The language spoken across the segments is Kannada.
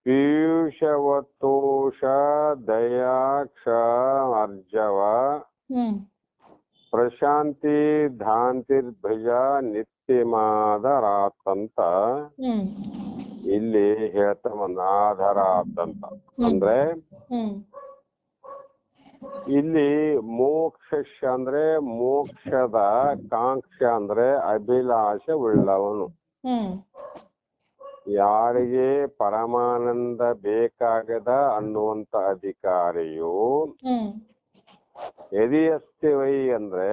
ಪೀಯೂಷವತೋಷ ದಯಾಕ್ಷ ಅರ್ಜವ ಪ್ರಶಾಂತಿ ಧಾಂತಿರ್ಭುಜ ನಿತ್ಯಮಾದರಾತಂತ ಇಲ್ಲಿ ಹೇಳ್ತಾವನ್ನ ಆಧಾರಾತಂತ ಅಂದ್ರೆ ಇಲ್ಲಿ ಮೋಕ್ಷ ಅಂದ್ರೆ ಮೋಕ್ಷದ ಕಾಂಕ್ಷ ಅಂದ್ರೆ ಅಭಿಲಾಷೆ ಉಳ್ಳವನು. ಯಾರಿಗೆ ಪರಮಾನಂದ ಬೇಕಾಗದ ಅನ್ನುವಂತ ಅಧಿಕಾರಿಯು ಎದಿಯಸ್ತಿ ವೈ ಅಂದ್ರೆ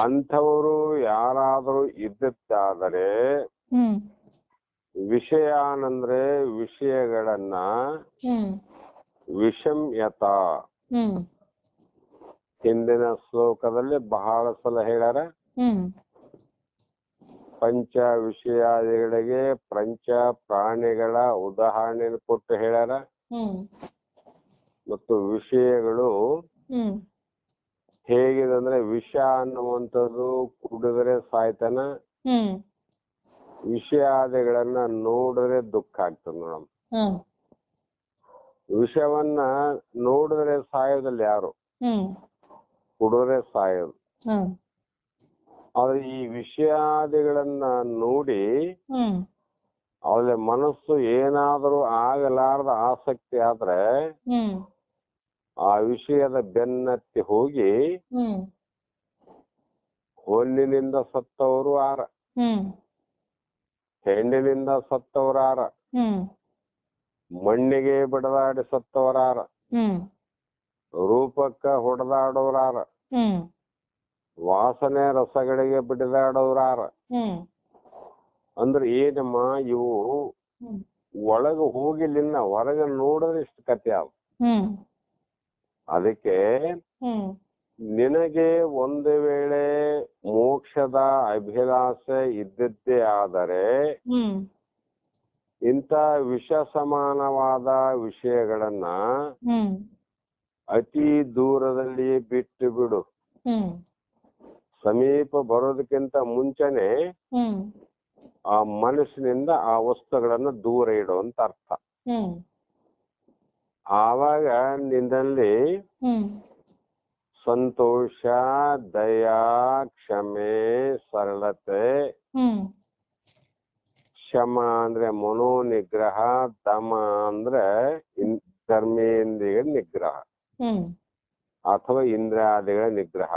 ಅಂಥವರು ಯಾರಾದರೂ ಇದ್ದಾದರೆ ವಿಷಯಾನಂದ್ರೆ ವಿಷಯಗಳನ್ನ ವಿಷಮ್ಯತ ಹಿಂದಿನ ಶ್ಲೋಕದಲ್ಲಿ ಬಹಳ ಸಲ ಹೇಳ್ಯಾರ. ಪಂಚ ವಿಷಯಾದಿಗಳಿಗೆ ಪಂಚ ಪ್ರಾಣಿಗಳ ಉದಾಹರಣೆ ಕೊಟ್ಟು ಹೇಳ್ಯಾರ. ಮತ್ತು ವಿಷಯಗಳು ಹೇಗಿದೆ ಅಂದ್ರೆ ವಿಷ ಅನ್ನುವಂಥದ್ದು ಕುಡಿದ್ರೆ ಸಾಯ್ತಾನ, ವಿಷಯಾದಿಗಳನ್ನ ನೋಡಿದ್ರೆ ದುಃಖ ಆಗ್ತದ ಮೇಡಮ್. ವಿಷವನ್ನ ನೋಡಿದ್ರೆ ಸಾಯೋದಿಲ್ಲ ಯಾರು, ಕುಡಿದ್ರೆ ಸಾಯೋದು. ಆದ್ರೆ ಈ ವಿಷಯಾದಿಗಳನ್ನ ನೋಡಿ ಅವಳ ಮನಸ್ಸು ಏನಾದರೂ ಆಗಲಾರದ ಆಸಕ್ತಿ ಆದ್ರೆ ಆ ವಿಷಯದ ಬೆನ್ನತ್ತಿ ಹೋಗಿ ಹೊನ್ನಿನಿಂದ ಸತ್ತವರು ಆರ, ಹೆಣ್ಣಿನಿಂದ ಸತ್ತವರಾರ, ಮಣ್ಣಿಗೆ ಬಡದಾಡಿ ಸತ್ತವರಾರ, ರೂಪಕ್ಕ ಹೊಡೆದಾಡೋರಾರ, ವಾಸನೆ ರಸಗಳಿಗೆ ಬಿಡದಾಡೋರಾರ. ಅಂದ್ರೆ ಏನಮ್ಮ ಇವು ಒಳಗ ಹೋಗಿಲಿನ್ನ ಹೊರಗೆ ನೋಡಿದ್ರೆ ಇಷ್ಟು ಕಥೆ ಅವ. ಅದಕ್ಕೆ ನಿನಗೆ ಒಂದು ವೇಳೆ ಮೋಕ್ಷದ ಅಭಿಲಾಷೆ ಇದ್ದದ್ದೇ ಆದರೆ ಇಂಥ ವಿಷ ಸಮಾನವಾದ ವಿಷಯಗಳನ್ನ ಅತಿ ದೂರದಲ್ಲಿ ಬಿಟ್ಟು ಬಿಡು. ಸಮೀಪ ಬರೋದಕ್ಕಿಂತ ಮುಂಚೆನೆ ಆ ಮನಸ್ಸಿನಿಂದ ಆ ವಸ್ತುಗಳನ್ನ ದೂರ ಇಡು ಅಂತ ಅರ್ಥ. ಆವಾಗ ನಿನ್ನಲ್ಲಿ ಸಂತೋಷ, ದಯಾ, ಕ್ಷಮೆ, ಸರಳತೆ, ಶಮ ಅಂದ್ರೆ ಮನೋನಿಗ್ರಹ, ದಮ ಅಂದ್ರೆ ಕರ್ಮೇಂದ್ರಿಯ ನಿಗ್ರಹ ಅಥವಾ ಇಂದ್ರಿಯಾದಿಗಳ ನಿಗ್ರಹ,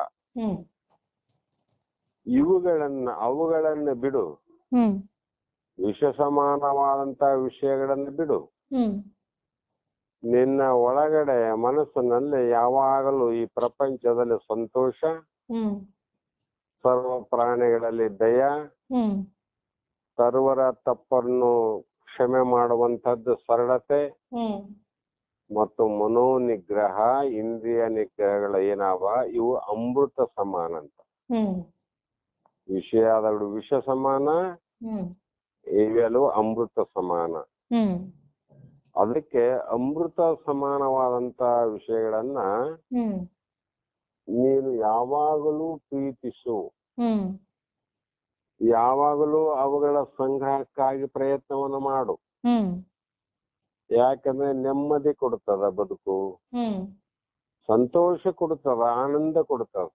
ಅವುಗಳನ್ನ ಬಿಡು. ವಿಷ ಸಮಾನವಾದಂತ ವಿಷಯಗಳನ್ನು ಬಿಡು. ನಿನ್ನ ಒಳಗಡೆ ಮನಸ್ಸಿನಲ್ಲಿ ಯಾವಾಗಲೂ ಈ ಪ್ರಪಂಚದಲ್ಲಿ ಸಂತೋಷ, ಸರ್ವ ಪ್ರಾಣಿಗಳಲ್ಲಿ ದಯ, ಸರ್ವರ ತಪ್ಪನ್ನು ಕ್ಷಮೆ ಮಾಡುವಂತದ್ದು ಸರಳತೆ ಮತ್ತು ಮನೋನಿಗ್ರಹ, ಇಂದ್ರಿಯ ನಿಗ್ರಹಗಳ ಏನಾವ ಇವು ಅಮೃತ ಸಮಾನ ಅಂತ. ವಿಷಯಗಳು ವಿಷ ಸಮಾನ, ಇವೆಲ್ಲವೂ ಅಮೃತ ಸಮಾನ. ಅದಕ್ಕೆ ಅಮೃತ ಸಮಾನವಾದಂತ ವಿಷಯಗಳನ್ನ ನೀನು ಯಾವಾಗಲೂ ಪ್ರೀತಿಸು, ಯಾವಾಗಲೂ ಅವುಗಳ ಸಂಗ್ರಹಕ್ಕಾಗಿ ಪ್ರಯತ್ನವನ್ನು ಮಾಡು. ಯಾಕಂದ್ರೆ ನೆಮ್ಮದಿ ಕೊಡ್ತದ ಬದುಕು, ಸಂತೋಷ ಕೊಡ್ತದ, ಆನಂದ ಕೊಡ್ತದ.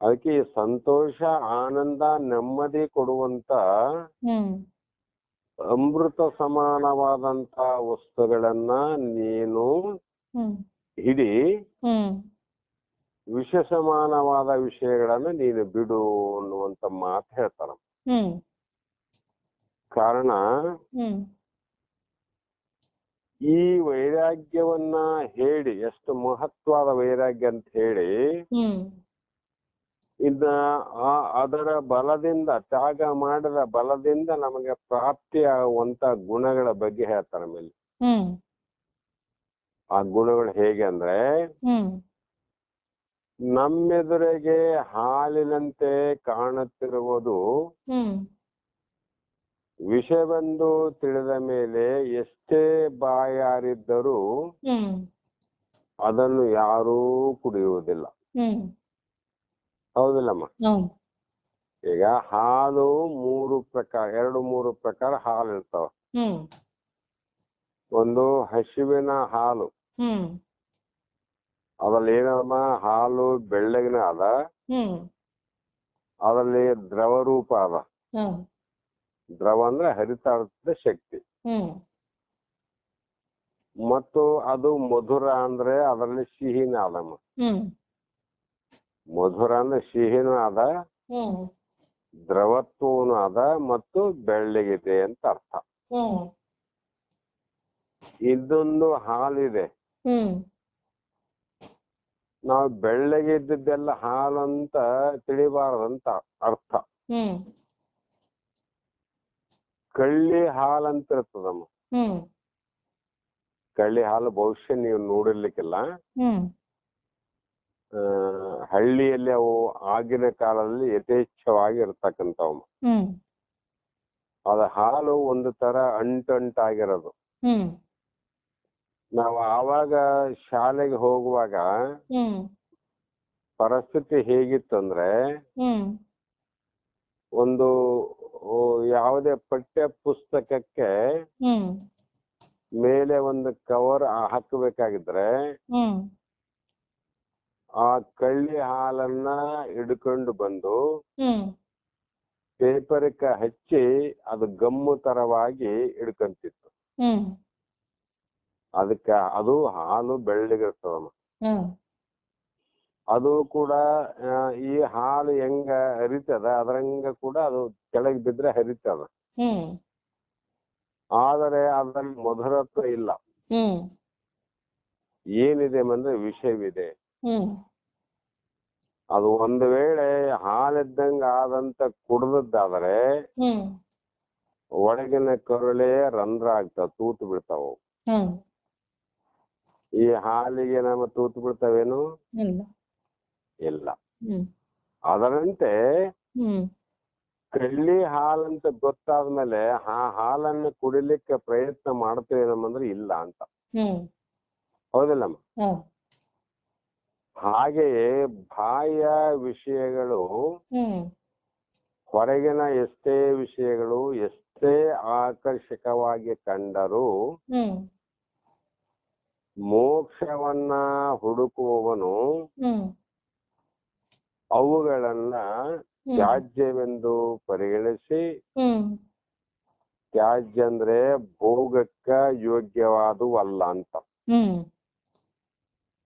ಅದಕ್ಕೆ ಈ ಸಂತೋಷ, ಆನಂದ, ನೆಮ್ಮದಿ ಕೊಡುವಂತ ಅಮೃತ ಸಮಾನವಾದಂತ ವಸ್ತುಗಳನ್ನ ನೀನು ಹಿಡಿ, ವಿಷ ಸಮಾನವಾದ ವಿಷಯಗಳನ್ನ ನೀನು ಬಿಡು ಅನ್ನುವಂತ ಮಾತು ಹೇಳ್ತಾರ. ಕಾರಣ ಈ ವೈರಾಗ್ಯವನ್ನ ಹೇಳಿ, ಎಷ್ಟು ಮಹತ್ವದ ವೈರಾಗ್ಯ ಅಂತ ಹೇಳಿ ಇನ್ನ ಅದರ ಬಲದಿಂದ, ತ್ಯಾಗ ಮಾಡಿದ ಬಲದಿಂದ ನಮಗೆ ಪ್ರಾಪ್ತಿಯಾಗುವಂತ ಗುಣಗಳ ಬಗ್ಗೆ ಹೇಳ್ತಾರೆ ಮೇಲೆ. ಆ ಗುಣಗಳು ಹೇಗೆ ಅಂದ್ರೆ ನಮ್ಮೆದುರಿಗೆ ಹಾಲಿನಂತೆ ಕಾಣುತ್ತಿರುವುದು ವಿಷವೆಂದು ತಿಳಿದ ಮೇಲೆ ಎಷ್ಟೇ ಬಾಯಾರಿದ್ದರೂ ಅದನ್ನು ಯಾರೂ ಕುಡಿಯುವುದಿಲ್ಲ. ಹೌದಿಲ್ಲಮ್ಮ? ಈಗ ಹಾಲು ಎರಡು ಮೂರು ಪ್ರಕಾರ ಹಾಲು ಇರ್ತಾವ. ಹ್ಮ್ ಒಂದು ಹಸುವಿನ ಹಾಲು, ಹ್ಮ್ ಅದ್ರಲ್ಲಿ ಏನಮ್ಮ ಹಾಲು ಬೆಳ್ಳಗಿನ ಅದ, ಹ್ಮ್ ಅದರಲ್ಲಿ ದ್ರವ ರೂಪ ಅದ. ಹ್ಮ್ ದ್ರವ ಅಂದ್ರೆ ಹರಿತಾ ಇರ್ತದೆ ಶಕ್ತಿ. ಹ್ಮ್ ಮತ್ತು ಅದು ಮಧುರ ಅಂದ್ರೆ ಅದರಲ್ಲಿ ಸಿಹಿನ ಅದಮ್ಮ. ಹ್ಮ್ ಮಧುರ ಅಂದ್ರೆ ಸಿಹಿನೂ ಅದ, ಹ್ಮ್ ದ್ರವತ್ವನು ಅದ, ಮತ್ತು ಬೆಳ್ಳಗಿದೆ ಅಂತ ಅರ್ಥ. ಹ್ಮ್ ಇದೊಂದು ಹಾಲಿದೆ. ಹ್ಮ್ ನಾವು ಬೆಳ್ಳಗೆ ಇದ್ದದ್ದೆಲ್ಲ ಹಾಲು ಅಂತ ತಿಳಿಬಾರದಂತ ಅರ್ಥ. ಹ್ಮ್ ಕಳ್ಳಿ ಹಾಲಂತ ಇರ್ತದಮ್ಮ. ಹ್ಮ್ ಕಳ್ಳಿ ಹಾಲು ಬಹುಶಃ ನೀವು ನೋಡಿರ್ಲಿಕ್ಕಿಲ್ಲ. ಹ್ಮ್ ಹಳ್ಳಿಯಲ್ಲಿ ಅವು ಆಗಿನ ಕಾಲದಲ್ಲಿ ಯಥೇಚ್ಛವಾಗಿ ಇರ್ತಕ್ಕಂಥವು. ಹ್ಮ್ ಅದ ಹಾಲು ಒಂದು ತರ ಅಂಟಂಟಾಗಿರೋದು. ಹ್ಮ್ ನಾವು ಆವಾಗ ಶಾಲೆಗೆ ಹೋಗುವಾಗ ಹ್ಮ್ ಪರಿಸ್ಥಿತಿ ಹೇಗಿತ್ತಂದ್ರೆ, ಹ್ಮ್ ಒಂದು ಯಾವುದೇ ಪಠ್ಯ ಪುಸ್ತಕಕ್ಕೆ ಹ್ಮ್ ಮೇಲೆ ಒಂದು ಕವರ್ ಹಾಕಬೇಕಾಗಿದ್ರೆ ಹ್ಮ್ ಆ ಕಳ್ಳಿ ಹಾಲನ್ನ ಹಿಡ್ಕೊಂಡು ಬಂದು ಹ್ಮ್ ಪೇಪರ್ಗೆ ಹಚ್ಚಿ ಅದು ಗಮ್ಮು ತರವಾಗಿ ಹಿಡ್ಕೊಂತಿತ್ತು. ಹ್ಮ್ ಅದಕ್ಕೆ ಅದು ಹಾಲು ಬೆಳ್ಳಗಿರ್ತದಮ್ಮ. ಹ್ಮ್ ಅದು ಕೂಡ ಈ ಹಾಲು ಹೆಂಗ ಹರಿತದ ಅದರಂಗ ಕೂಡ ಅದು ಕೆಳಗೆ ಬಿದ್ರೆ ಹರಿತದ. ಹ್ಮ್ ಆದರೆ ಅದರಲ್ಲಿ ಮಧುರತ್ವ ಇಲ್ಲ. ಹ್ಮ್ ಏನಿದೆ ಅಂದ್ರೆ ವಿಷಯವಿದೆ. ಹ್ಮ್ ಅದು ಒಂದು ವೇಳೆ ಹಾಲಿದ್ದಂಗ ಆದಂತ ಕುಡ್ದದ್ದಾದ್ರೆ ಹ್ಮ್ ಒಳಗಿನ ಕರುಳೇ ರಂಧ್ರ ಆಗ್ತಾವ, ತೂತು ಬಿಡ್ತಾವ. ಹ್ಮ್ ಈ ಹಾಲಿಗೆ ನಮ್ಮ ತೂತು ಬಿಡ್ತಾವೇನು? ಇಲ್ಲ. ಇಲ್ಲ. ಹ್ಮ್ ಅದರಂತೆ ಹ್ಮ್ ಕಳ್ಳಿ ಹಾಲಂತ ಗೊತ್ತಾದ್ಮೇಲೆ ಆ ಹಾಲನ್ನು ಕುಡಿಲಿಕ್ಕೆ ಪ್ರಯತ್ನ ಮಾಡ್ತೇವೇನಂದ್ರೆ ಇಲ್ಲ ಅಂತ. ಹ್ಮ್ ಹೌದಿಲ್ಲಮ್ಮ? ಹ್ಮ್ ಹಾಗೆಯೇ ಬಾಹ್ಯ ವಿಷಯಗಳು, ಹ್ಮ್ ಹೊರಗಿನ ಎಷ್ಟೇ ವಿಷಯಗಳು ಎಷ್ಟೇ ಆಕರ್ಷಕವಾಗಿ ಕಂಡರೂ ಹ್ಮ್ ಮೋಕ್ಷವನ್ನ ಹುಡುಕುವವನು ಹ್ಮ್ ಅವುಗಳನ್ನ ತ್ಯಾಜ್ಯವೆಂದು ಪರಿಗಣಿಸಿ, ಹ್ಮ್ ತ್ಯಾಜ್ಯ ಅಂದ್ರೆ ಭೋಗಕ್ಕ ಯೋಗ್ಯವಾದುವಲ್ಲ ಅಂತ. ಹ್ಮ್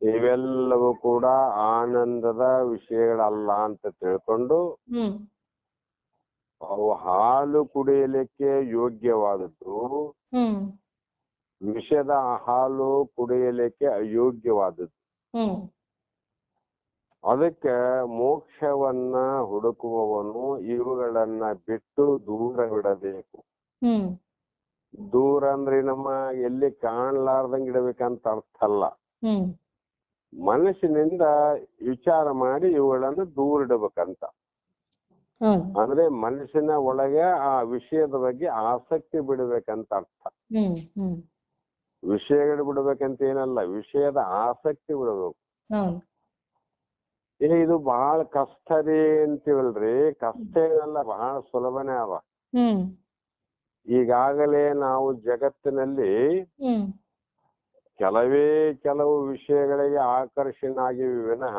ಇವೆಲ್ಲವೂ ಕೂಡ ಆನಂದದ ವಿಷಯಗಳಲ್ಲ ಅಂತ ತಿಳ್ಕೊಂಡು ಹ್ಮ್ ಅವು ಹಾಲು ಕುಡಿಯಲಿಕ್ಕೆ ಯೋಗ್ಯವಾದದ್ದು, ಹ್ಮ್ ವಿಷದ ಹಾಲು ಕುಡಿಯಲಿಕ್ಕೆ ಅಯೋಗ್ಯವಾದದ್ದು. ಹ್ಮ್ ಅದಕ್ಕೆ ಮೋಕ್ಷವನ್ನ ಹುಡುಕುವವನು ಇವುಗಳನ್ನ ಬಿಟ್ಟು ದೂರವಿಡಬೇಕು. ಹ್ಮ್ ದೂರ ಅಂದ್ರೆ ನಮ್ಮ ಎಲ್ಲಿ ಕಾಣ್ಲಾರ್ದಂಗ್ ಇಡಬೇಕಂತ ಅರ್ಥ ಅಲ್ಲ. ಹ್ಮ್ ಮನಸ್ಸಿನಿಂದ ವಿಚಾರ ಮಾಡಿ ಇವುಗಳನ್ನ ದೂರ ಇಡಬೇಕಂತ. ಅಂದ್ರೆ ಮನಸ್ಸಿನ ಒಳಗೆ ಆ ವಿಷಯದ ಬಗ್ಗೆ ಆಸಕ್ತಿ ಬಿಡ್ಬೇಕಂತ ಅರ್ಥ. ಹ್ಮ್ ಹ್ಮ್ ವಿಷಯಗಳು ಬಿಡ್ಬೇಕಂತ ಏನಲ್ಲ, ವಿಷಯದ ಆಸಕ್ತಿ ಬಿಡಬೇಕು. ಇದು ಬಹಳ ಕಷ್ಟ ರೀ ಅಂತೀವಲ್ರಿ. ಕಷ್ಟ ಏನಲ್ಲ, ಬಹಳ ಸುಲಭನೇ ಅವ. ಈಗಾಗಲೇ ನಾವು ಜಗತ್ತಿನಲ್ಲಿ ಕೆಲವು ವಿಷಯಗಳಿಗೆ ಆಕರ್ಷಣೆಯಾಗಿವೆ ವಿನಃ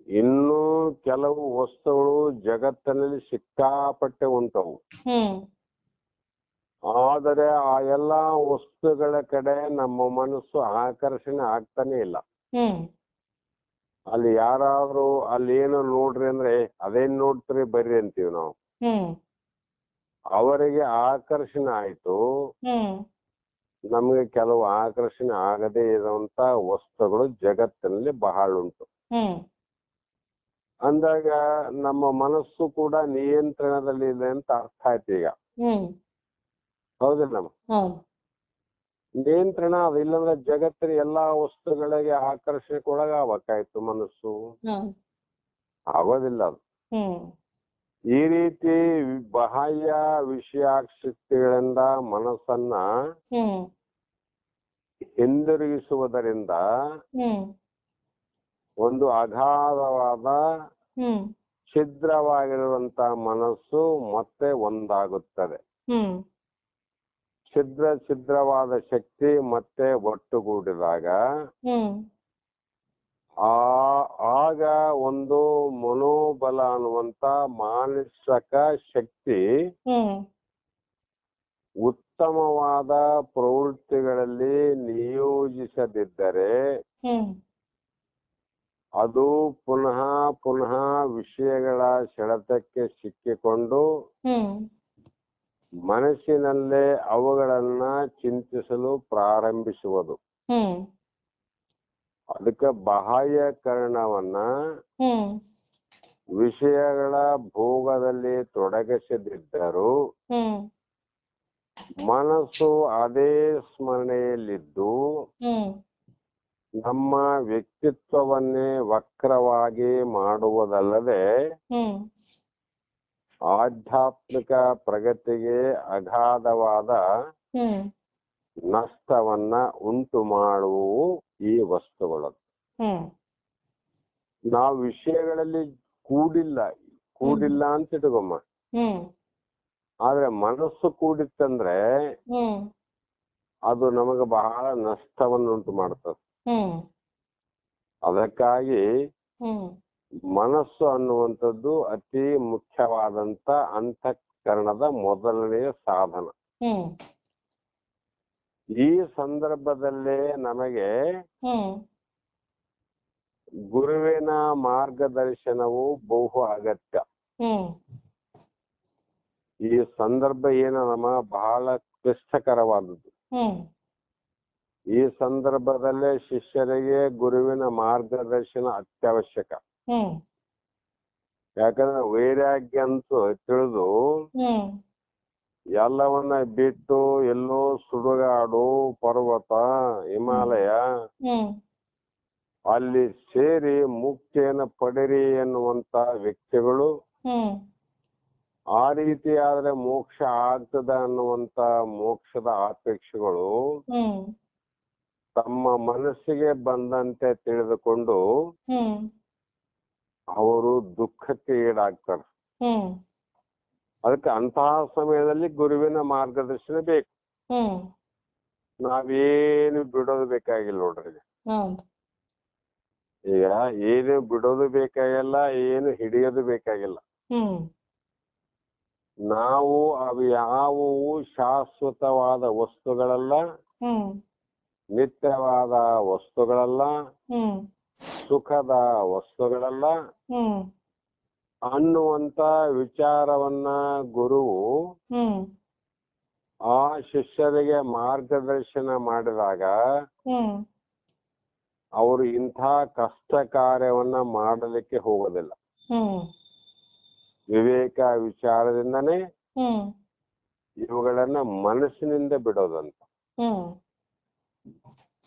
ಇನ್ನೂ ಕೆಲವು ವಸ್ತುಗಳು ಜಗತ್ತಿನಲ್ಲಿ ಸಿಕ್ಕಾಪಟ್ಟೆ ಉಂಟವು. ಆದರೆ ಆ ಎಲ್ಲಾ ವಸ್ತುಗಳ ಕಡೆ ನಮ್ಮ ಮನಸ್ಸು ಆಕರ್ಷಣೆ ಆಗ್ತಾನೆ ಇಲ್ಲ. ಅಲ್ಲಿ ಯಾರಾದ್ರೂ ಅಲ್ಲಿ ಏನು ನೋಡ್ರಿ ಅಂದ್ರೆ ಅದೇನ್ ನೋಡ್ತೀರಿ ಬರ್ರಿ ಅಂತೀವಿ ನಾವು. ಅವರಿಗೆ ಆಕರ್ಷಣೆ ಆಯ್ತು, ನಮ್ಗೆ ಕೆಲವು ಆಕರ್ಷಣೆ ಆಗದೇ ಇರುವಂತ ವಸ್ತುಗಳು ಜಗತ್ತಿನಲ್ಲಿ ಬಹಳ ಉಂಟು. ಅಂದಾಗ ನಮ್ಮ ಮನಸ್ಸು ಕೂಡ ನಿಯಂತ್ರಣದಲ್ಲಿ ಇದೆ ಅಂತ ಅರ್ಥ ಆಯ್ತು ಈಗ. ಹೌದಿಲ್ಲ? ನಿಯಂತ್ರಣ ಅದು ಇಲ್ಲಂದ್ರೆ ಜಗತ್ತಿನ ಎಲ್ಲಾ ವಸ್ತುಗಳಿಗೆ ಆಕರ್ಷಣೆಗೆ ಒಳಗಾಗಬೇಕಾಯ್ತು ಮನಸ್ಸು. ಆಗೋದಿಲ್ಲ ಅದು. ಈ ರೀತಿ ಬಾಹ್ಯ ವಿಷಯಾಸಕ್ತಿಗಳಿಂದ ಮನಸ್ಸನ್ನ ಹಿಂದಿರುಗಿಸುವುದರಿಂದ ಒಂದು ಅಗಾಧವಾದ ಛಿದ್ರವಾಗಿರುವಂತ ಮನಸ್ಸು ಮತ್ತೆ ಒಂದಾಗುತ್ತದೆ. ಹ್ಮ್ ಛಿದ್ರವಾದ ಶಕ್ತಿ ಮತ್ತೆ ಒಟ್ಟುಗೂಡಿದಾಗ ಹ್ಮ್ ಆಗ ಒಂದು ಮನೋಬಲ ಅನ್ನುವಂತ ಮಾನಸಿಕ ಶಕ್ತಿ ಹ್ಮ್ ಉತ್ತಮವಾದ ಪ್ರವೃತ್ತಿಗಳಲ್ಲಿ ನಿಯೋಜಿಸದಿದ್ದರೆ ಹ್ಮ್ ಅದು ಪುನಃ ಪುನಃ ವಿಷಯಗಳ ಸೆಳೆತಕ್ಕೆ ಸಿಕ್ಕಿಕೊಂಡು ಹ್ಮ್ ಮನಸ್ಸಿನಲ್ಲೇ ಅವುಗಳನ್ನ ಚಿಂತಿಸಲು ಪ್ರಾರಂಭಿಸುವುದು. ಹ್ಮ್ ಅದಕ್ಕೆ ಬಾಹ್ಯಕರಣವನ್ನ ಹ್ಮ್ ವಿಷಯಗಳ ಭೋಗದಲ್ಲಿ ತೊಡಗಿಸದಿದ್ದರೂ ಹ್ಮ್ ಮನಸ್ಸು ಅದೇ ಸ್ಮರಣೆಯಲ್ಲಿದ್ದು ಹ್ಮ್ ನಮ್ಮ ವ್ಯಕ್ತಿತ್ವವನ್ನೇ ವಕ್ರವಾಗಿ ಮಾಡುವುದಲ್ಲದೆ ಹ್ಮ್ ಆಧ್ಯಾತ್ಮಿಕ ಪ್ರಗತಿಗೆ ಅಗಾಧವಾದ ಹ್ಮ್ ನಷ್ಟವನ್ನ ಉಂಟು ಮಾಡುವು ಈ ವಸ್ತುಗಳು. ಹ್ಮ್ ನಾವು ವಿಷಯಗಳಲ್ಲಿ ಕೂಡಿಲ್ಲ ಅಂತ ಇಟ್ಕೊಮ್ಮ. ಹ್ಮ್ ಆದ್ರೆ ಮನಸ್ಸು ಕೂಡಿತ್ತಂದ್ರೆ ಹ್ಮ್ ಅದು ನಮಗೆ ಬಹಳ ನಷ್ಟವನ್ನು ಉಂಟು ಮಾಡ್ತದೆ. ಹ್ಮ್ ಅದಕ್ಕಾಗಿ ಹ್ಮ್ ಮನಸ್ಸು ಅನ್ನುವಂಥದ್ದು ಅತಿ ಮುಖ್ಯವಾದಂತ ಅಂತಃಕರಣದ ಮೊದಲನೆಯ ಸಾಧನ. ಹ್ಮ್ ಈ ಸಂದರ್ಭದಲ್ಲೇ ನಮಗೆ ಹ್ಮ್ ಗುರುವಿನ ಮಾರ್ಗದರ್ಶನವು ಬಹು ಅಗತ್ಯ. ಹ್ಮ್ ಈ ಸಂದರ್ಭ ಏನು ನಮ್ಮ ಬಹಳ ಕ್ಲಿಷ್ಟಕರವಾದದ್ದು. ಹ್ಮ್ ಈ ಸಂದರ್ಭದಲ್ಲೇ ಶಿಷ್ಯರಿಗೆ ಗುರುವಿನ ಮಾರ್ಗದರ್ಶನ ಅತ್ಯವಶ್ಯಕ. ಹ್ಮ್ ಯಾಕಂದ್ರೆ ವೈರಾಗ್ಯ ಅಂತೂ ತಿಳಿದು ಹ್ಮ್ ಎಲ್ಲವನ್ನ ಬಿಟ್ಟು ಎಲ್ಲೋ ಸುಡುಗಾಡು ಪರ್ವತ ಹಿಮಾಲಯ ಹ್ಮ್ ಅಲ್ಲಿ ಸೇರಿ ಮುಕ್ತಿಯನ್ನು ಪಡೆರಿ ಎನ್ನುವಂತ ವ್ಯಕ್ತಿಗಳು ಹ್ಮ್ ಆ ರೀತಿ ಆದ್ರೆ ಮೋಕ್ಷ ಆಗ್ತದ ಅನ್ನುವಂತ ಮೋಕ್ಷದ ಅಪೇಕ್ಷೆಗಳು ಹ್ಮ್ ತಮ್ಮ ಮನಸ್ಸಿಗೆ ಬಂದಂತೆ ತಿಳಿದುಕೊಂಡು ಹ್ಮ್ ಅವರು ದುಃಖಕ್ಕೆ ಈಡಾಗ್ತಾರೆ. ಹ್ಮ್ ಅದಕ್ಕೆ ಅಂತಹ ಸಮಯದಲ್ಲಿ ಗುರುವಿನ ಮಾರ್ಗದರ್ಶನ ಬೇಕು. ಹ್ಮ್ ನಾವೇನು ಬಿಡೋದು ಬೇಕಾಗಿಲ್ಲ ನೋಡ್ರಿ. ಹೌದು. ಈಗ ಏನು ಬಿಡೋದು ಬೇಕಾಗಿಲ್ಲ, ಏನು ಹಿಡಿಯೋದು ಬೇಕಾಗಿಲ್ಲ. ಹ್ಮ್ ನಾವು ಅವು ಯಾವುವು ಶಾಶ್ವತವಾದ ವಸ್ತುಗಳಲ್ಲ, ಹ್ಮ್ ನಿತ್ಯವಾದ ವಸ್ತುಗಳಲ್ಲ, ಹ್ಮ್ ಸುಖದ ವಸ್ತುಗಳಲ್ಲ ಹ್ಮ್ ಅನ್ನುವಂತ ವಿಚಾರವನ್ನ ಗುರುವು ಹ್ಮ್ ಆ ಶಿಷ್ಯರಿಗೆ ಮಾರ್ಗದರ್ಶನ ಮಾಡಿದಾಗ ಹ್ಮ್ ಅವರು ಇಂಥ ಕಷ್ಟ ಕಾರ್ಯವನ್ನ ಮಾಡಲಿಕ್ಕೆ ಹೋಗೋದಿಲ್ಲ. ಹ್ಮ್ ವಿವೇಕ ವಿಚಾರದಿಂದನೇ ಹ್ಮ್ ಇವುಗಳನ್ನ ಮನಸ್ಸಿನಿಂದ ಬಿಡೋದಂತ. ಹ್ಮ್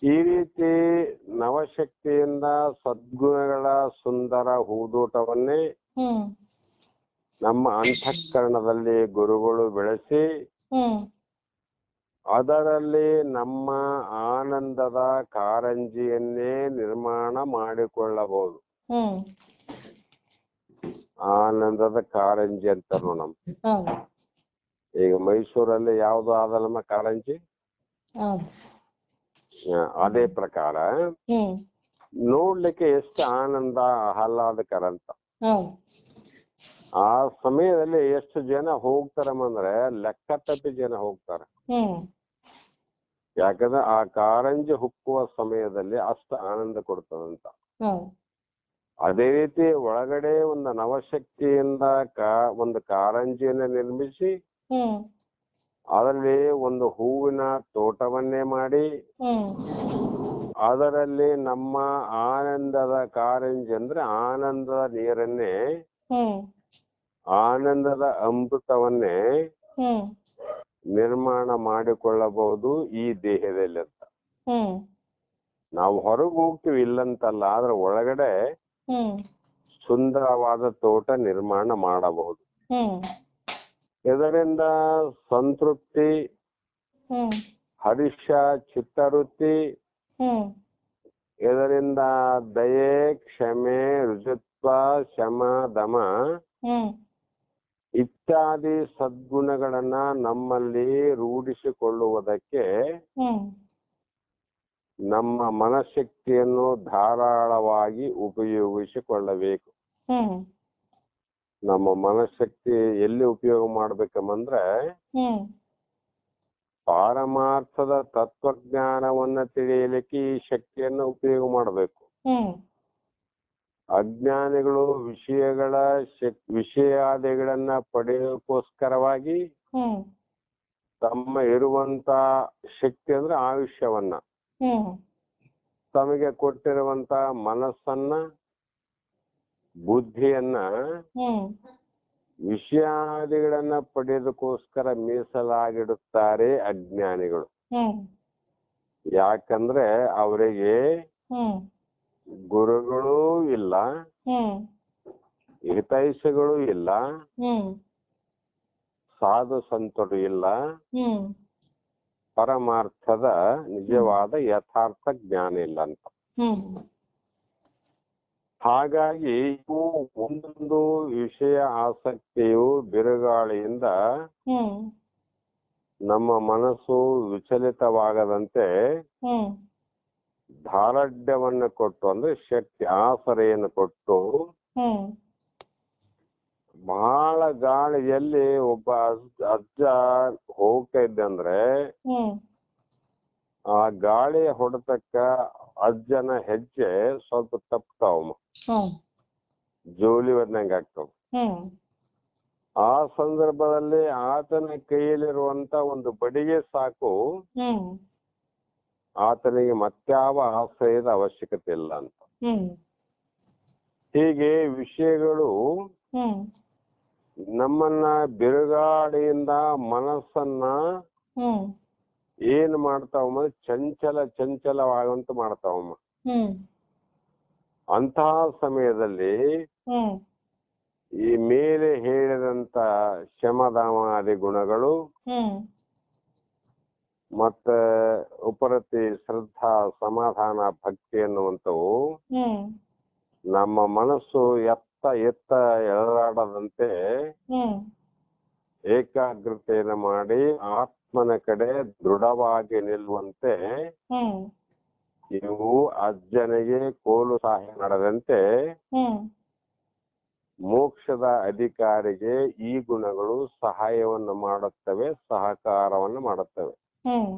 ಈ ರೀತಿ ನವಶಕ್ತಿಯಿಂದ ಸದ್ಗುಣಗಳ ಸುಂದರ ಹೂದೋಟವನ್ನೇ ಹ್ಮ್ ನಮ್ಮ ಅಂತಃಕರಣದಲ್ಲಿ ಗುರುಗಳು ಬೆಳೆಸಿ ಹ್ಮ್ ಅದರಲ್ಲಿ ನಮ್ಮ ಆನಂದದ ಕಾರಂಜಿಯನ್ನೇ ನಿರ್ಮಾಣ ಮಾಡಿಕೊಳ್ಳಬಹುದು. ಹ್ಮ್ ಆನಂದದ ಕಾರಂಜಿ ಅಂತ ನಮ್ಮ ಹೌದು. ಈಗ ಮೈಸೂರಲ್ಲಿ ಯಾವ್ದು ಆದಲ್ಲಮ್ಮ ಕಾರಂಜಿ, ಹೌದು. ಅದೇ ಪ್ರಕಾರ ಹ್ಮ್ ನೋಡ್ಲಿಕ್ಕೆ ಎಷ್ಟು ಆನಂದ ಆಹ್ಲಾದಕರ ಅಂತ. ಹೌದು. ಆ ಸಮಯದಲ್ಲಿ ಎಷ್ಟು ಜನ ಹೋಗ್ತಾರಂದ್ರೆ ಲೆಕ್ಕ ತಪ್ಪಿ ಜನ ಹೋಗ್ತಾರೆ. ಹ್ಮ್ ಯಾಕಂದ್ರೆ ಆ ಕಾರಂಜಿ ಹುಕ್ಕುವ ಸಮಯದಲ್ಲಿ ಅಷ್ಟು ಆನಂದ ಕೊಡ್ತದಂತ. ಹೌದು. ಅದೇ ರೀತಿ ಒಳಗಡೆ ಒಂದು ನವಶಕ್ತಿಯಿಂದ ಒಂದು ಕಾರಂಜಿಯನ್ನ ನಿರ್ಮಿಸಿ ಹ್ಮ್ ಅದರಲ್ಲಿ ಒಂದು ಹೂವಿನ ತೋಟವನ್ನೇ ಮಾಡಿ ಹ್ಮ್ ಅದರಲ್ಲಿ ನಮ್ಮ ಆನಂದದ ಕಾರಂಜಿ ಅಂದ್ರೆ ಆನಂದದ ನೀರನ್ನೇ, ಹ್ಮ್ ಆನಂದದ ಅಮೃತವನ್ನೇ ಹ್ಮ್ ನಿರ್ಮಾಣ ಮಾಡಿಕೊಳ್ಳಬಹುದು ಈ ದೇಹದಲ್ಲಿ ಅಂತ. ಹ್ಮ್ ನಾವು ಹೊರಗೆ ಹೋಗ್ತೀವಿ ಇಲ್ಲಂತಲ್ಲ, ಆದ್ರೆ ಒಳಗಡೆ ಹ್ಮ್ ಸುಂದರವಾದ ತೋಟ ನಿರ್ಮಾಣ ಮಾಡಬಹುದು. ಹ್ಮ್ ಇದರಿಂದ ಸಂತೃಪ್ತಿ, ಹ್ಮ್ ಹರ್ಷ, ಚಿತ್ತವೃತ್ತಿ, ಹ್ಮ್ ಇದರಿಂದ ದಯೆ, ಕ್ಷಮೆ, ಸತ್ವ ಶಮ ದಮ ಹ್ಮ್ ಇತ್ಯಾದಿ ಸದ್ಗುಣಗಳನ್ನ ನಮ್ಮಲ್ಲಿ ರೂಢಿಸಿಕೊಳ್ಳುವುದಕ್ಕೆ ಹ್ಮ್ ನಮ್ಮ ಮನಶಕ್ತಿಯನ್ನು ಧಾರಾಳವಾಗಿ ಉಪಯೋಗಿಸಿಕೊಳ್ಳಬೇಕು. ಹ್ಮ್ ನಮ್ಮ ಮನಶಕ್ತಿ ಎಲ್ಲಿ ಉಪಯೋಗ ಮಾಡ್ಬೇಕಂದ್ರೆ ಹ್ಮ್ ಪಾರಮಾರ್ಥದ ತತ್ವಜ್ಞಾನವನ್ನ ತಿಳಿಯಲಿಕ್ಕೆ ಈ ಶಕ್ತಿಯನ್ನು ಉಪಯೋಗ ಮಾಡಬೇಕು. ಹ್ಮ್ ಅಜ್ಞಾನಿಗಳು ವಿಷಯಾದಿಗಳನ್ನ ಪಡೆಯೋಕ್ಕೋಸ್ಕರವಾಗಿ ಹ್ಮ್ ತಮ್ಮ ಇರುವಂತ ಶಕ್ತಿ ಅಂದ್ರೆ ಆಯುಷ್ಯವನ್ನ, ಹ್ಮ್ ತಮಗೆ ಕೊಟ್ಟಿರುವಂತ ಮನಸ್ಸನ್ನ, ಬುದ್ಧಿಯನ್ನ ಹ್ಮ್ ವಿಷಯಾದಿಗಳನ್ನ ಪಡೆಯೋದಕ್ಕೋಸ್ಕರ ಮೀಸಲಾಗಿಡುತ್ತಾರೆ ಅಜ್ಞಾನಿಗಳು. ಹ್ಮ್ ಯಾಕಂದ್ರೆ ಅವರಿಗೆ ಹ್ಮ್ ಗುರುಗಳೂ ಇಲ್ಲ, ಹ್ಮ್ ಹಿತೈಷಿಗಳು ಇಲ್ಲ, ಹ್ಮ್ ಸಾಧು ಸಂತರು ಇಲ್ಲ, ಹ್ಮ್ ಪರಮಾರ್ಥದ ನಿಜವಾದ ಯಥಾರ್ಥ ಜ್ಞಾನ ಇಲ್ಲ ಅಂತ. ಹ್ಮ್ ಹಾಗಾಗಿ ಇವು ಒಂದೊಂದು ವಿಷಯ ಆಸಕ್ತಿಯು ಬಿರುಗಾಳಿಯಿಂದ ಹ್ಮ್ ನಮ್ಮ ಮನಸ್ಸು ವಿಚಲಿತವಾಗದಂತೆ ಹ್ಮ್ ದಾರಢ್ಯವನ್ನು ಕೊಟ್ಟು ಅಂದ್ರೆ ಶಕ್ತಿ ಆಸರೆಯನ್ನು ಕೊಟ್ಟು ಹ್ಮ್ ಬಹಳ ಗಾಳಿಯಲ್ಲಿ ಒಬ್ಬ ಅಜ್ಜ ಹೋಗ್ತಾ ಇದ್ದಂದ್ರೆ ಹ್ಮ್ ಆ ಗಾಳಿಯ ಹೊಡೆತಕ್ಕ ಅಜ್ಜನ ಹೆಜ್ಜೆ ಸ್ವಲ್ಪ ತಪ್ತಾವ, ಹ್ಮ್ ಜೋಲಿ ಬಂದಂಗೆ ಆಗ್ತಾವ. ಹ್ಮ್ ಆ ಸಂದರ್ಭದಲ್ಲಿ ಆತನ ಕೈಯಲ್ಲಿರುವಂತ ಒಂದು ಬಡಿಗೆ ಸಾಕು, ಹ್ಮ್ ಆತನಿಗೆ ಮತ್ಯಾವ ಆಶ್ರಯದ ಅವಶ್ಯಕತೆ ಇಲ್ಲ ಅಂತ. ಹ್ಮ್ ಹೀಗೆ ವಿಷಯಗಳು ಹ್ಮ್ ನಮ್ಮನ್ನ ಬಿರುಗಾಳಿಯಿಂದ ಮನಸ್ಸನ್ನ ಹ್ಮ್ ಏನ್ ಮಾಡ್ತಾವಮ್ಮ, ಚಂಚಲವಾಗುವಂತ ಮಾಡ್ತಾವಮ್ಮ. ಹ್ಮ್ ಅಂತಹ ಸಮಯದಲ್ಲಿ ಹ್ಮ್ ಈ ಮೇಲೆ ಹೇಳಿದಂತ ಶಮದಮಾದಿ ಗುಣಗಳು ಹ್ಮ್ ಮತ್ತೆ ಉಪರತಿ ಶ್ರದ್ಧಾ ಸಮಾಧಾನ ಭಕ್ತಿ ಅನ್ನುವಂಥವು ಹ್ಮ್ ನಮ್ಮ ಮನಸ್ಸು ಎತ್ತ ಎಳರಾಡದಂತೆ ಹ್ಮ್ ಏಕಾಗ್ರತೆಯನ್ನು ಮಾಡಿ ಆತ್ಮನ ಕಡೆ ದೃಢವಾಗಿ ನಿಲ್ಲುವಂತೆ ಹ್ಮ್ ಇವು ಅಜ್ಜನಿಗೆ ಕೋಲು ಸಹಾಯ ಮಾಡದಂತೆ ಹ್ಮ್ ಮೋಕ್ಷದ ಅಧಿಕಾರಿಗೆ ಈ ಗುಣಗಳು ಸಹಾಯವನ್ನು ಮಾಡುತ್ತವೆ, ಸಹಕಾರವನ್ನು ಮಾಡುತ್ತವೆ. ಹ್ಮ್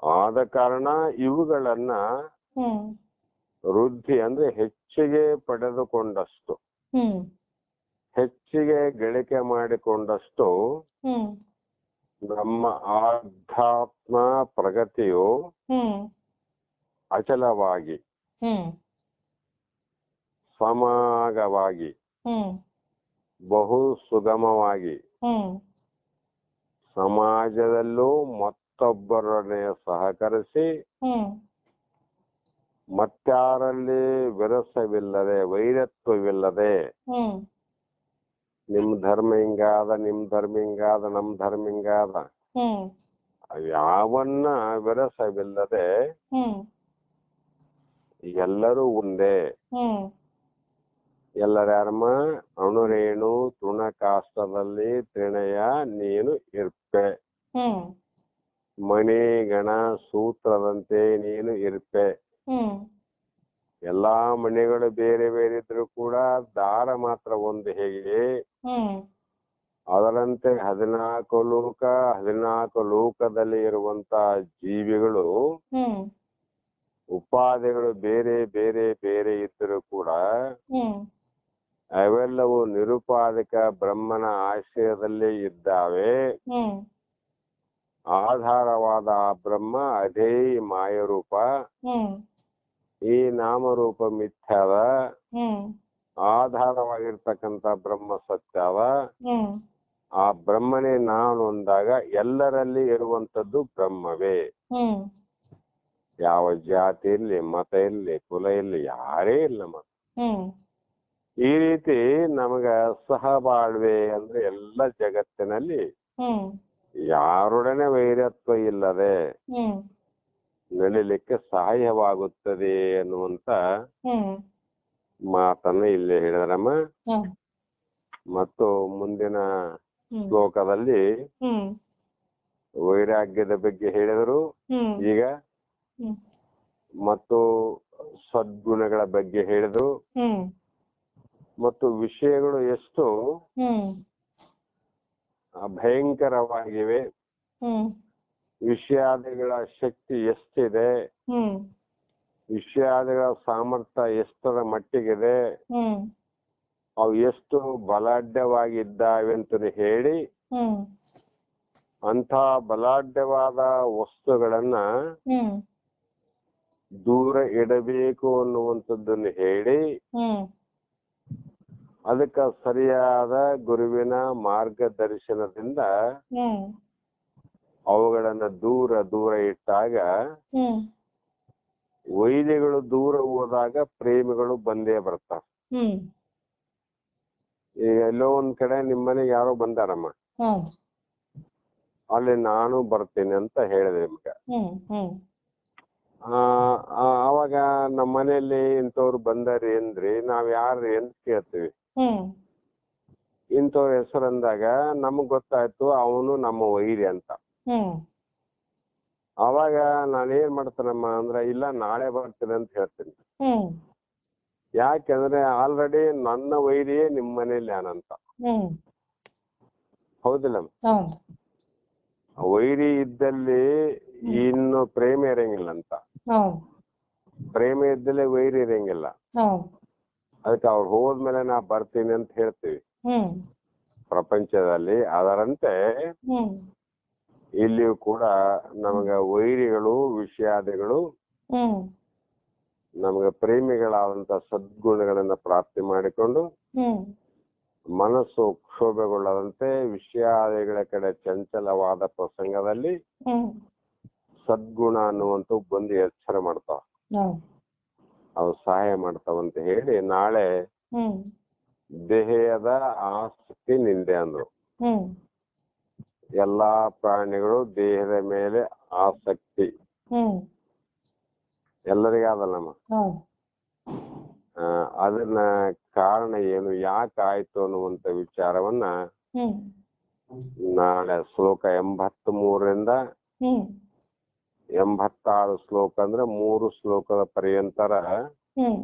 ಆದ ಕಾರಣ ಇವುಗಳನ್ನ ಹ್ಮ್ ವೃದ್ಧಿ ಅಂದ್ರೆ ಹೆಚ್ಚಿಗೆ ಪಡೆದುಕೊಂಡಷ್ಟು, ಹ್ಮ್ ಹೆಚ್ಚಿಗೆ ಗಳಿಕೆ ಮಾಡಿಕೊಂಡಷ್ಟು ಹ್ಮ್ ನಮ್ಮ ಆಧ್ಯಾತ್ಮ ಪ್ರಗತಿಯು ಹ್ಮ್ ಅಚಲವಾಗಿ ಹ್ಮ್ ಸಮಾಗವಾಗಿ ಹ್ಮ್ ಬಹು ಸುಗಮವಾಗಿ ಹ್ಮ್ ಸಮಾಜದಲ್ಲೂ ಮತ್ತೊಬ್ಬರೊಡನೆ ಸಹಕರಿಸಿ ಹ್ಮ್ ಮತ್ಯಾರಲ್ಲಿ ವಿರಸವಿಲ್ಲದೆ ವೈರತ್ವವಿಲ್ಲದೆ ಹ್ಮ್ ನಿಮ್ ಧರ್ಮ ಹಿಂಗಾದ, ನಿಮ್ ಧರ್ಮ ಹಿಂಗಾದ, ನಮ್ ಧರ್ಮ ಹಿಂಗಾದ ಹ್ಮ್ ಯಾವನ್ನ ವಿರಸವಿಲ್ಲದೆ ಹ್ಮ್ ಎಲ್ಲರೂ ಒಂದೇ, ಹ್ಮ್ ಎಲ್ಲರ್ಯಾರಮ್ಮ ಅಣುರೇಣು ತೃಣಕಾಷ್ಟದಲ್ಲಿ ತ್ರಿಣಯ ನೀನು ಇರ್ಪೆ, ಹ್ಮ್ ಮಣಿ ಗಣ ಸೂತ್ರದಂತೆ ನೀನು ಇರ್ಪೆ. ಹ್ಮ್ ಎಲ್ಲಾ ಮಣಿಗಳು ಬೇರೆ ಬೇರೆ ಇದ್ರು ಕೂಡ ದಾರ ಮಾತ್ರ ಒಂದು ಹೇಗೆ, ಹ್ಮ್ ಅದರಂತೆ 14 ಲೋಕದಲ್ಲಿ ಇರುವಂತ ಜೀವಿಗಳು ಹ್ಮ್ ಉಪಾಧಿಗಳು ಬೇರೆ ಬೇರೆ ಬೇರೆ ಇದ್ದರೂ ಕೂಡ ಹ್ಮ್ ಅವೆಲ್ಲವೂ ನಿರುಪಾಧಿಕ ಬ್ರಹ್ಮನ ಆಶ್ರಯದಲ್ಲಿ ಇದ್ದಾವೆ. ಹ್ಮ್ ಆಧಾರವಾದ ಆ ಬ್ರಹ್ಮ ಅದೇ ಮಾಯರೂಪ, ಹ್ಮ್ ಈ ನಾಮರೂಪ ಮಿಥ್ಯಾದ, ಹ್ಮ್ ಆಧಾರವಾಗಿರ್ತಕ್ಕಂಥ ಬ್ರಹ್ಮ ಸತ್ಯವ. ಹ್ಮ್ ಆ ಬ್ರಹ್ಮನೇ ನಾನು ಅಂದಾಗ ಎಲ್ಲರಲ್ಲಿ ಇರುವಂತದ್ದು ಬ್ರಹ್ಮವೇ. ಹ್ಮ್ ಯಾವ ಜಾತಿ ಇರ್ಲಿ, ಮತ ಇರ್ಲಿ, ಕುಲ ಇರ್ಲಿ, ಯಾರೇ ಇಲ್ಲ ಮತ. ಹ್ಮ್ ಈ ರೀತಿ ನಮಗ ಸಹಬಾಳ್ವೆ ಅಂದ್ರೆ ಎಲ್ಲ ಜಗತ್ತಿನಲ್ಲಿ ಹ್ಮ್ ಯಾರೊಡನೆ ವೈರತ್ವ ಇಲ್ಲದೆ ಹ್ಮ್ ನಡಿಲಿಕ್ಕೆ ಸಹಾಯವಾಗುತ್ತದೆ ಅನ್ನುವಂತ ಹ್ಮ್ ಮಾತನ್ನು ಇಲ್ಲಿ ಹೇಳಿದ್ರಮ್ಮ. ಹಾ. ಮತ್ತು ಮುಂದಿನ ಹ್ಮ್. ಶ್ಲೋಕದಲ್ಲಿ ಹ್ಮ್. ವೈರಾಗ್ಯದ ಬಗ್ಗೆ ಹೇಳಿದರು. ಹ್ಮ್. ಈಗ ಹ್ಮ್. ಮತ್ತು ಸದ್ಗುಣಗಳ ಬಗ್ಗೆ ಹೇಳಿದರು. ಹ್ಮ್. ಮತ್ತು ವಿಷಯಗಳು ಎಷ್ಟು ಹ್ಮ್. ಭಯಂಕರವಾಗಿವೆ, ಹ್ಮ್. ವಿಷಯಾದಿಗಳ ಶಕ್ತಿ ಎಷ್ಟಿದೆ, ಹ್ಮ್. ವಿಷಯಾದಿಗಳ ಸಾಮರ್ಥ್ಯ ಎಷ್ಟರ ಮಟ್ಟಿಗಿದೆ, ಹ್ಮ್. ಅವು ಎಷ್ಟು ಬಲಾಢ್ಯವಾಗಿದ್ದಾವೆ ಅಂತ ಹೇಳಿ ಹ್ಮ್. ಅಂಥ ಬಲಾಢ್ಯವಾದ ವಸ್ತುಗಳನ್ನ ಹ್ಮ್. ದೂರ ಇಡಬೇಕು ಅನ್ನುವಂಥದ್ದನ್ನು ಹೇಳಿ ಹ್ಮ್. ಅದಕ್ಕೆ ಸರಿಯಾದ ಗುರುವಿನ ಮಾರ್ಗದರ್ಶನದಿಂದ ಹ್ಮ್. ಅವುಗಳನ್ನ ದೂರ ದೂರ ಇಟ್ಟಾಗ ಹ್ಮ್. ವೈರಿಗಳು ದೂರ ಹೋದಾಗ ಪ್ರೇಮಿಗಳು ಬಂದೇ ಬರ್ತಾರೆ. ಹ್ಮ್. ಈಗ ಎಲ್ಲೋ ಒಂದ್ ಕಡೆ ನಿಮ್ಮನೆಗೆ ಯಾರೋ ಬಂದಾರಮ್ಮ, ಹೌದು. ಅಲ್ಲಿ ನಾನು ಬರ್ತೀನಿ ಅಂತ ಹೇಳಿದೆ ನಿಮ್ಗೆ. ಹ್ಮ್. ಹ್ಮ್. ಅವಾಗ ನಮ್ಮ ಮನೆಯಲ್ಲಿ ಇಂಥವ್ರು ಬಂದಾರಿ ಅಂದ್ರಿ, ನಾವ್ ಯಾರ್ರಿ ಅಂತ ಕೇಳ್ತೀವಿ. ಹ್ಮ್. ಇಂಥವ್ರ ಹೆಸರು ಅಂದಾಗ ನಮಗ್ ಗೊತ್ತಾಯ್ತು ಅವನು ನಮ್ಮ ವೈರಿ ಅಂತ. ಹ್ಮ್. ಅವಾಗ ನಾನೇನ್ ಮಾಡ್ತೇನಮ್ಮ ಅಂದ್ರೆ, ಇಲ್ಲ ನಾಳೆ ಬರ್ತೀನಿ ಅಂತ ಹೇಳ್ತೀನಿ. ಹ್ಮ್. ಯಾಕೆಂದ್ರೆ ಆಲ್ರೆಡಿ ನನ್ನ ವೈರಿಯೇ ನಿಮ್ ಮನೇಲಿ ಯಾನಂತ. ಹ್ಮ್. ಹೌದಿಲ್ಲ? ಹೌದು. ವೈರಿ ಇದ್ದಲ್ಲಿ ಇನ್ನು ಪ್ರೇಮ ಇರಂಗಿಲ್ಲ ಅಂತ. ಹೌದು. ಪ್ರೇಮ ಇದ್ದಲ್ಲಿ ವೈರಿ ಇರಂಗಿಲ್ಲ. ಹೌದು. ಅದಕ್ಕೆ ಅವ್ರು ಹೋದ್ಮೇಲೆ ನಾ ಬರ್ತೀನಿ ಅಂತ ಹೇಳ್ತೀವಿ ಹ್ಮ್. ಪ್ರಪಂಚದಲ್ಲಿ. ಅದರಂತೆ ಹ್ಮ್. ಇಲ್ಲಿಯೂ ಕೂಡ ನಮಗ ವೈರಿಗಳು, ವಿಷಯಾದಿಗಳು ಹ್ಮ್. ನಮಗೆ ಪ್ರೇಮಿಗಳಾದಂತ ಸದ್ಗುಣಗಳನ್ನ ಪ್ರಾಪ್ತಿ ಮಾಡಿಕೊಂಡು ಹ್ಮ್. ಮನಸ್ಸು ಕ್ಷೋಭೆಗೊಳ್ಳದಂತೆ ವಿಷಯಾದಿಗಳ ಕಡೆ ಚಂಚಲವಾದ ಪ್ರಸಂಗದಲ್ಲಿ ಹ್ಮ್. ಸದ್ಗುಣ ಅನ್ನುವಂತ ಬಂದು ಎಚ್ಚರ ಮಾಡ್ತಾವ, ಹೌದು. ಅವು ಸಹಾಯ ಮಾಡ್ತಾವಂತ ಹೇಳಿ ನಾಳೆ ಹ್ಮ್. ದೇಹದ ಆಸಕ್ತಿ ನಿಂದೆ ಅಂದ್ರು. ಹ್ಮ್. ಎಲ್ಲಾ ಪ್ರಾಣಿಗಳು ದೇಹದ ಮೇಲೆ ಆಸಕ್ತಿ ಹ್ಮ್. ಎಲ್ಲರಿಗಾದಲ್ಲಮ್ಮ. ಹೌದು. ಅದನ್ನ ಕಾರಣ ಏನು, ಯಾಕೆ ಆಯ್ತು ಅನ್ನುವಂತ ವಿಚಾರವನ್ನ ಹ್ಮ್. ನಾಳೆ ಶ್ಲೋಕ 83ರಿಂದ ಹ್ಮ್. 86 ಶ್ಲೋಕ ಅಂದ್ರೆ 3 ಶ್ಲೋಕದ ಪರ್ಯಂತರ ಹ್ಮ್.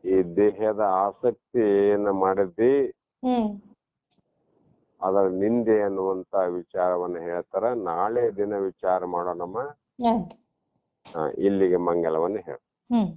ಈ ದೇಹದ ಆಸಕ್ತಿಯನ್ನ ಮಾಡಿದ್ದಿ ಹ್ಮ್. ಅದರ ನಿಂದೆ ಅನ್ನುವಂತ ವಿಚಾರವನ್ನ ಹೇಳ್ತಾರ. ನಾಳೆ ದಿನ ವಿಚಾರ ಮಾಡೋಣಮ್ಮ. ಆಯ್ತು. ಇಲ್ಲಿಗೆ ಮಂಗಲವನ್ನ ಹೇಳ. ಹ್ಮ್.